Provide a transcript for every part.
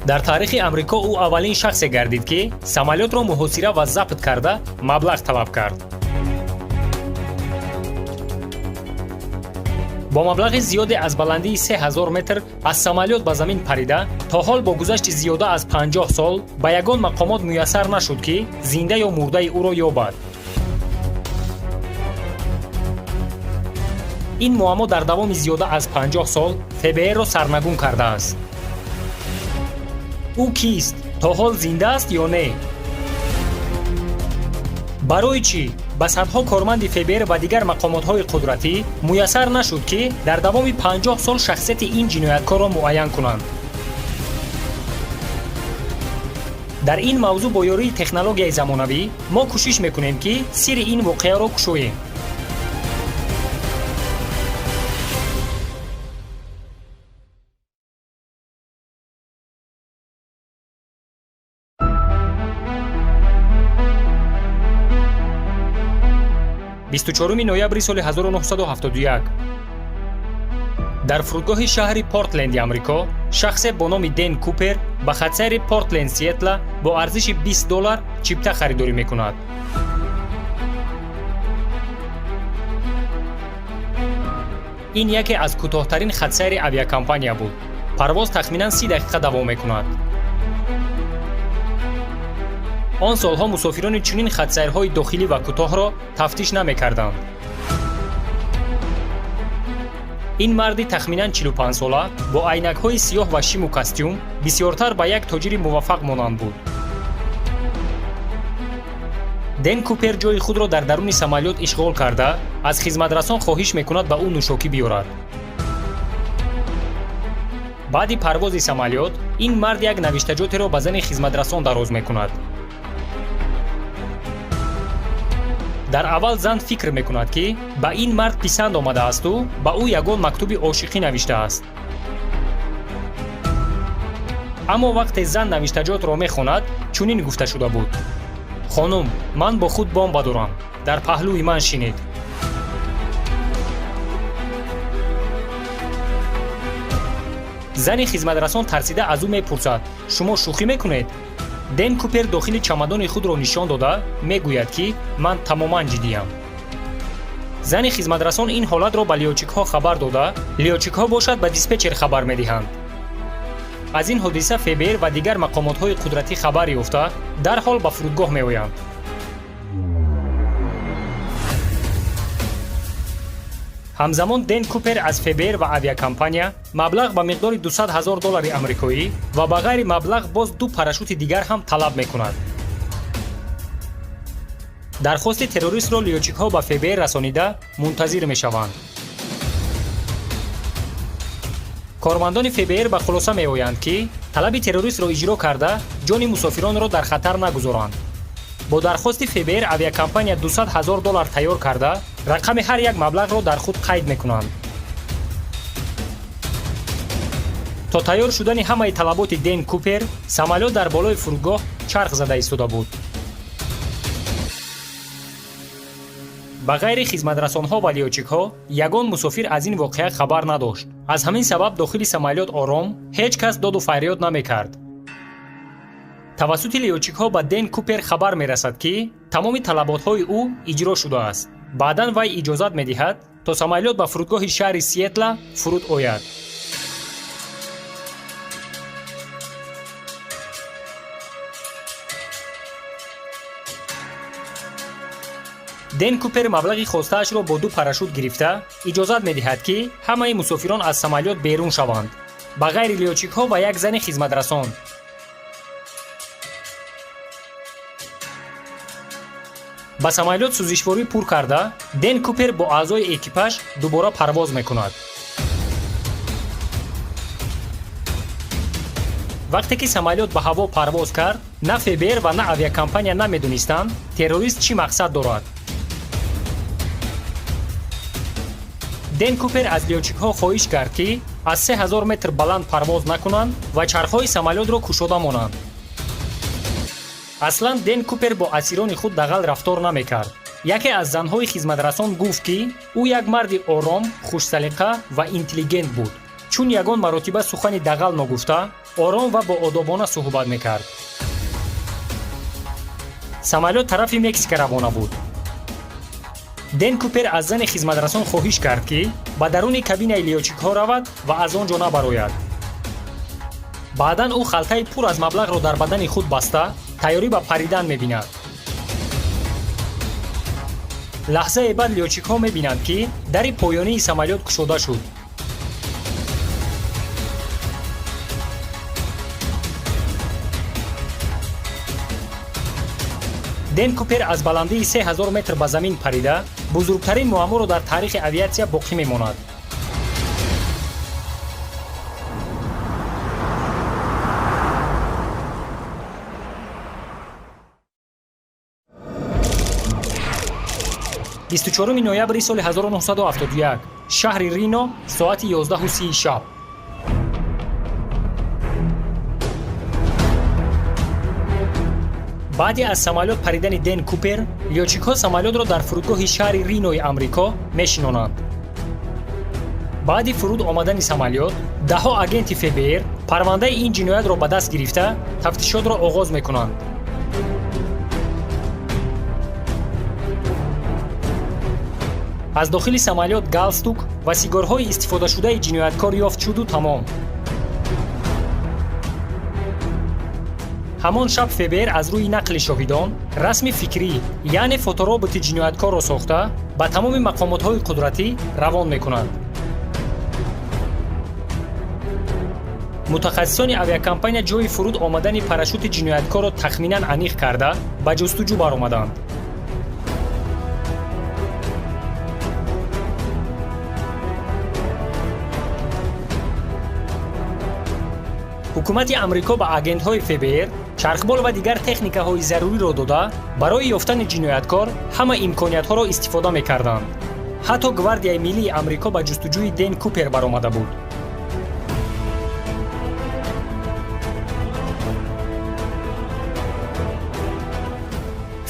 дар таърихи амрико ӯ аввалин шахсе гардид ки самолётро муҳосира ва забт карда маблағ талаб кард. бо маблағи зиёде аз баландии 3000 метр аз самолёт ба замин парида, то ҳол бо гузашти зиёда аз 50 сол ба ягон мақомот муяссар нашуд ки зинда ё мурдаи ӯро ёбад. ин муаммо дар давоми зиёда аз 50 сол ФБР-ро сарнагун кардааст. ӯ кист? То ҳол зинда аст ё не? барои чӣ ба садҳо корманди ФБР ва дигар мақомотҳои қудратӣ муяссар нашуд ки дар давоми 50 сол шахсияти ин ҷинояткорро муайян кунанд? дар ин мавзӯъ бо ёрии технологияи замонавӣ мо кӯшиш мекунем ки сирри ин воқеаро кушоем. ноябри соли 1971 дар фурудгоҳи шаҳри Портленди амрико шахсе бо номи Дэн Купер ба хатсайри Портленд Сиэтла бо арзиши $20 чипта харидорӣ мекунад. ин яке аз кӯтоҳтарин хатсайри авиакомпания буд. парвоз тахминан 30 дақиқа давом мекунад. он солҳо мусофирони чунин хатсайрҳои дохилӣ ва кӯтоҳро тафтиш намекарданд. ин марди тахминан 45 сола бо айнакҳои сиёҳ ва шиму костюм бисёртар ба як тоҷири муваффақ монанд буд. Дэн Купер ҷои худро дар даруни самолёт ишғол карда, аз хизматрасон хоҳиш мекунад ба ӯ нӯшокӣ биёрад. баъди парвози самолёт ин мард як навиштаҷотеро ба зани хизматрасон дароз мекунад. дар аввал зан фикр мекунад ки ба ин мард писанд омадаасту ба ӯ ягон мактуби ошиқӣ навиштааст. аммо вақте зан навиштаҷотро мехонад, чунин гуфта шуда буд: хонум, ман бо худ бомба дорам. дар паҳлӯи ман шинед. зани хизматрасон тарсида аз ӯ мепурсад: шумо шӯхӣ мекунед? Дэн Купер дохили чамадони худро нишон дода мегӯяд ки ман тамоман ҷиддиям. зани хизматрасон ин ҳолатро ба лётчикҳо хабар дода, лётчикҳо бошад ба диспетчер хабар медиҳанд. аз ин ҳодиса ФБР ва дигар мақомотҳои қудратӣ хабар ёфта дарҳол ба фурудгоҳ меоянд. ҳамзамон Дэн Купер аз ФБР ва авиакомпания маблағ ба миқдори $200,000 амрикоӣ ва ба ғайри маблағ боз 2 парашюти дигар ҳам талаб мекунад. дархости террористро лётчикҳо ба ФБР расонида мунтазир мешаванд. кормандони ФБР ба хулоса меоянд ки талаби террористро иҷро карда ҷони мусофиронро дар хатар нагузоранд. бо дархости ФБР авиакомпания $200,000 тайёр карда рақами ҳар як маблағро дар худ қайд мекунанд. то тайёр шудани ҳамаи талаботи Дэн Купер, самолёт дар болои фурудгоҳ чарх зада истода буд. ба ғайри хизматрасонҳо ва лётчикҳо ягон мусофир аз ин воқеа хабар надошт. аз ҳамин сабаб дохили самолёт ором, ҳеҷ кас доду фарёд намекард. тавассути лётчикҳо ба Дэн Купер хабар мерасад ки тамоми талаботҳои ӯ иҷро шудааст. баъдан вай иҷозат медиҳад то самолёт ба фурудгоҳи шаҳри Сиэтла фуруд ояд. Дэн Купер маблағи хостаашро бо 2 парашют гирифта иҷозат медиҳад ки ҳамаи мусофирон аз самолёт берун шаванд, ба ғайри лётчикҳо ва як зани хизматрасон. ба самолёт сӯзишворӣ пур карда, Дэн Купер бо аъзои экипаж дубора парвоз мекунад. вақте ки самолёт ба ҳаво парвоз кард, на ФБР ва на авиакомпания намедонистанд террорист чӣ мақсад дорад. Дэн Купер аз лётчикҳо хоҳиш кард ки аз 3000 метр баланд парвоз накунанд ва чархҳои самолётро кушода монанд. аслан Дэн Купер бо асирони худ дағал рафтор намекард. яке аз занҳои хизматрасон гуфт ки ӯ як марди ором, хушсалиқа ва интеллигент буд. чун ягон маротиба сухани дағал ногуфта, ором ва боодобона суҳбат мекард. самолёт тарафи Мексика равона буд. Дэн Купер аз зани хизматрасон хоҳиш кард ки ба даруни кабинаи лётчикҳо равад ва аз он ҷо набарояд. баъдан ӯ халтаи пур аз маблағро дар бадани худ баста тайёрӣ ба паридан мебинад. лаҳзае баъд лётчикҳо мебинанд ки дари поёнии самолёт кушода шуд. Дэн Купер аз баландии 3000 метр ба замин парида бузургтарин муамморо дар таърихи авиатсия боқӣ мемонад. «24 ноябри соли 1971 шаҳри Рино соати 11:30 шаб. баъди аз самолёт паридани Дэн Купер, лётчикҳо самолётро дар фурудгоҳи шаҳри Ринои Амрико мешинонанд. баъди фуруд омадани самолёт, даҳо агенти ФБР парвандаи ин ҷиноятро ба даст гирифта, тафтишотро оғоз мекунанд. аз дохили самолёт галстук ва сигарҳои истифодашудаи ҷинояткор ёфт шуду тамом. ҳамон шаб ФБР аз рӯи нақли шоҳидон расми фикрӣ, яъне фотороботи ҷинояткорро сохта ба тамоми мақомотҳои қудратӣ равон мекунад. мутахассисони авиакомпания ҷойи фуруд омадани парашюти ҷинояткорро тахминан аниқ карда ба ҷустуҷӯ баромаданд. ҳукумати амрико ба агентҳои ФБР чархбол ва дигар техникаҳои заруриро дода барои ёфтани ҷинояткор ҳама имкониятҳоро истифода мекарданд. ҳатто гвардияи миллии амрико ба ҷустуҷӯи Дэн Купер баромада буд.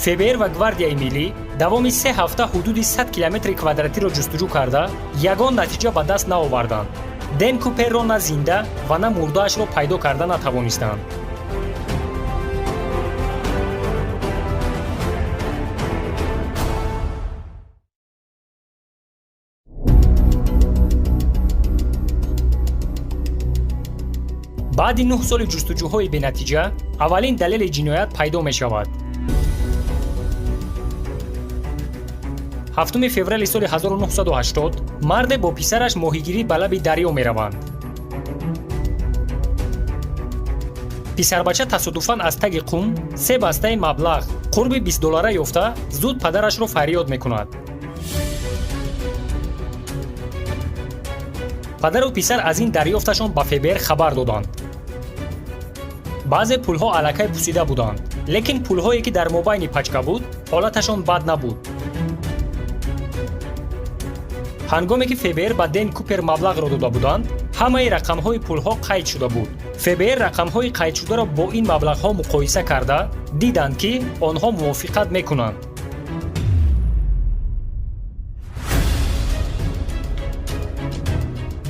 ФБР ва гвардияи миллӣ давоми 3 ҳафта ҳудуди 100 километри квадратиро ҷустуҷӯ карда, ягон натиҷа ба даст наоварданд. Дэн Куперро на зинда ва на мурдаашро пайдо карда натавонистанд. баъди 9 соли ҷустуҷӯҳои бенатиҷа, аввалин далели ҷиноят пайдо мешавад. 7 феврали соли 1980 марде бо писараш моҳигирӣ ба лаби дарё мераванд. писарбача тасодуфан аз таги қум 3 бастаи маблағ қурби $20 ёфта, зуд падарашро фарёд мекунад. падару писар аз ин дарёфташон ба ФБР хабар доданд. баъзе пулҳо аллакай пусида буданд, лекин пулҳое ки дар мобайни пачка буд, ҳолаташон бад набуд. ҳангоме ки ФБР ба Дэн Купер маблағро дода буданд, ҳамаи рақамҳои пулҳо қайд шуда буд. ФБР рақамҳои қайдшударо бо ин маблағҳо муқоиса карда, диданд ки онҳо мувофиқат мекунанд.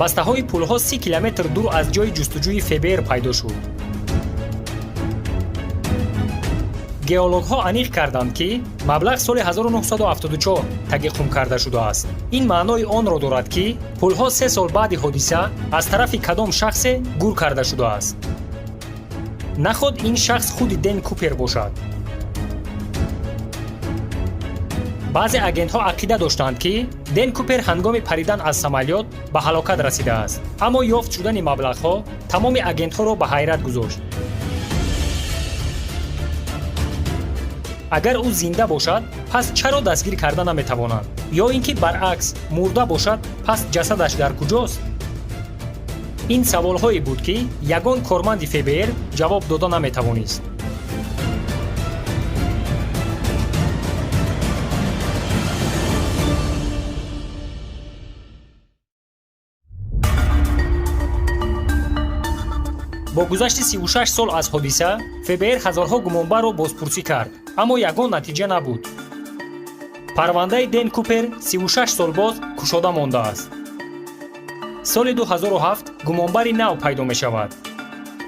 бастаҳои пулҳо 30 километр дур аз ҷои ҷустуҷӯи ФБР пайдо шуд. геологҳо аниқ карданд ки маблағ соли 1974 тагиқум карда шудааст. ин маънои онро дорад ки пулҳо 3 сол баъди ҳодиса аз тарафи кадом шахсе гур карда шудааст. наход ин шахс худи Дэн Купер бошад. баъзе агентҳо ақида доштанд ки Дэн Купер ҳангоми паридан аз самолёт ба ҳалокат расидааст. аммо ёфт шудани маблағҳо тамоми агентҳоро ба ҳайрат гузошт. агар ӯ зинда бошад, пас чаро дастгир карда наметавонанд? ё ин ки баръакс мурда бошад, пас ҷасадаш дар куҷост? ин саволҳое буд ки ягон корманди ФБР ҷавоб дода наметавонист. бо гузашти 36 сол аз ҳодиса, ФБР ҳазорҳо гумонбарро бозпурсӣ кард, аммо ягон натиҷа набуд. парвандаи Дэн Купер 36 сол боз кушода мондааст. соли 2007 гумонбари нав пайдо мешавад.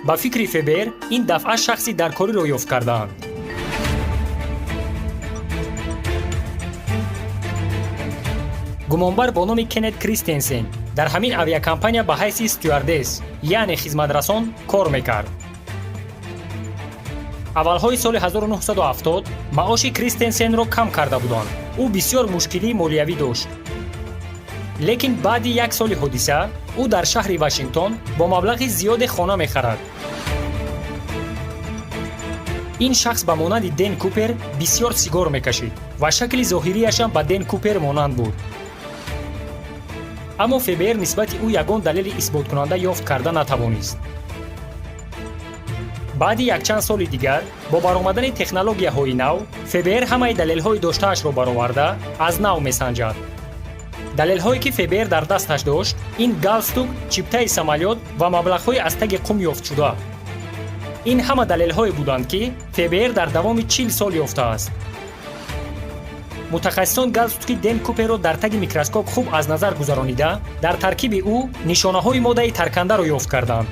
ба фикри Фебер ин дафъа шахси даркориро ёфт кардаанд. гумонбар бо номи Кеннет Кристенсен дар ҳамин авиакомпания ба ҳайси стюардес, яъне хизматрасон, кор мекард. аввалҳои соли 1970 маоши Кристенсенро кам карда буданд. ӯ бисёр мушкилии молиявӣ дошт. лекин баъди як соли ҳодиса ӯ дар шаҳри Вашингтон бо маблағи зиёде хона мехарад. ин шахс ба монанди Дэн Купер бисёр сигор мекашид ва шакли зоҳириашам ба Дэн Купер монанд буд. аммо Фебер нисбати ӯ ягон далели исботкунанда ёфт карда натавонист. баъди якчанд соли дигар бо баромадани технологияҳои нав Фебер ҳамаи далелҳои доштаашро бароварда аз нав месанҷад. далелҳое ки Фебер дар дасташ дошт ин галстук, чиптаи самолёт ва маблағҳои аз таги қум ёфтшуда. ин ҳама далелҳое буданд ки Фебер дар давоми 40 сол ёфтааст. мутахассисон галстуки Дэн Куперро дар таги микроскоп хуб аз назар гузаронида дар таркиби ӯ нишонаҳои моддаи таркандаро ёфт карданд.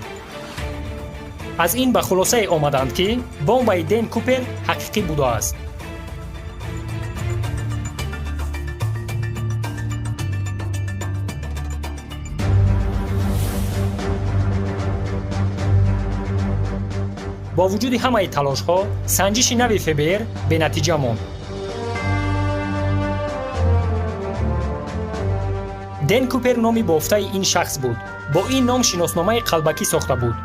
аз ин ба хулосае омаданд ки бомбаи Дэн Купер ҳақиқӣ будааст. бо вуҷуди ҳамаи талошҳо санҷиши нави Фебер бенатиҷа монд. Дэн Купер номи бофтаи ин шахс буд. бо ин ном шиносномаи қалбакӣ сохта буд.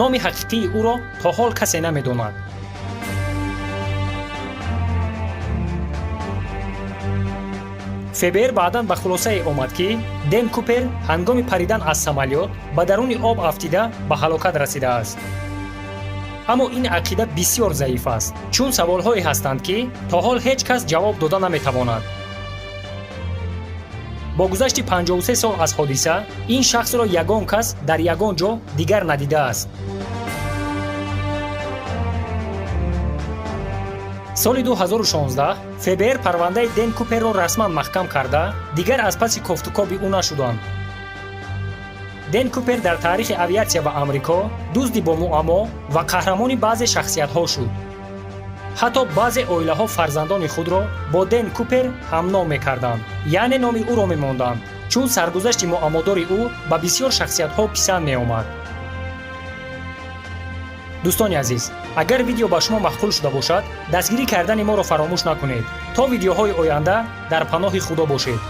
номи ҳақиқии ӯро то ҳол касе намедонад. Фебер баъдан ба хулосае омад ки Дэн Купер ҳангоми паридан аз самолёт ба даруни об афтида ба ҳалокат расидааст. аммо ин ақида бисёр заиф аст, чун саволҳое ҳастанд ки то ҳол ҳеҷ кас ҷавоб дода наметавонад. бо гузашти 53 сол аз ҳодиса ин шахсро ягон кас дар ягон ҷо дигар надидааст. соли 2016 Фебер парвандаи Дэн Куперро расман маҳкам карда дигар аз паси кофтукоби ӯ нашуданд. Дэн Купер дар таърихи авиатсия ба Амрико дузди бо муаммо ва қаҳрамони баъзе шахсиятҳо шуд. ҳатто баъзе оилаҳо фарзандони худро бо Дэн Купер ҳамном мекарданд, яъне номи ӯро мемонданд, чун саргузашти муаммодори ӯ ба бисёр шахсиятҳо писанд меомад. дӯстони азиз, агар видео ба шумо махкул шуда бошад, дастгирӣ кардани моро фаромӯш накунед. то видеоҳои оянда дар паноҳи худо бошед.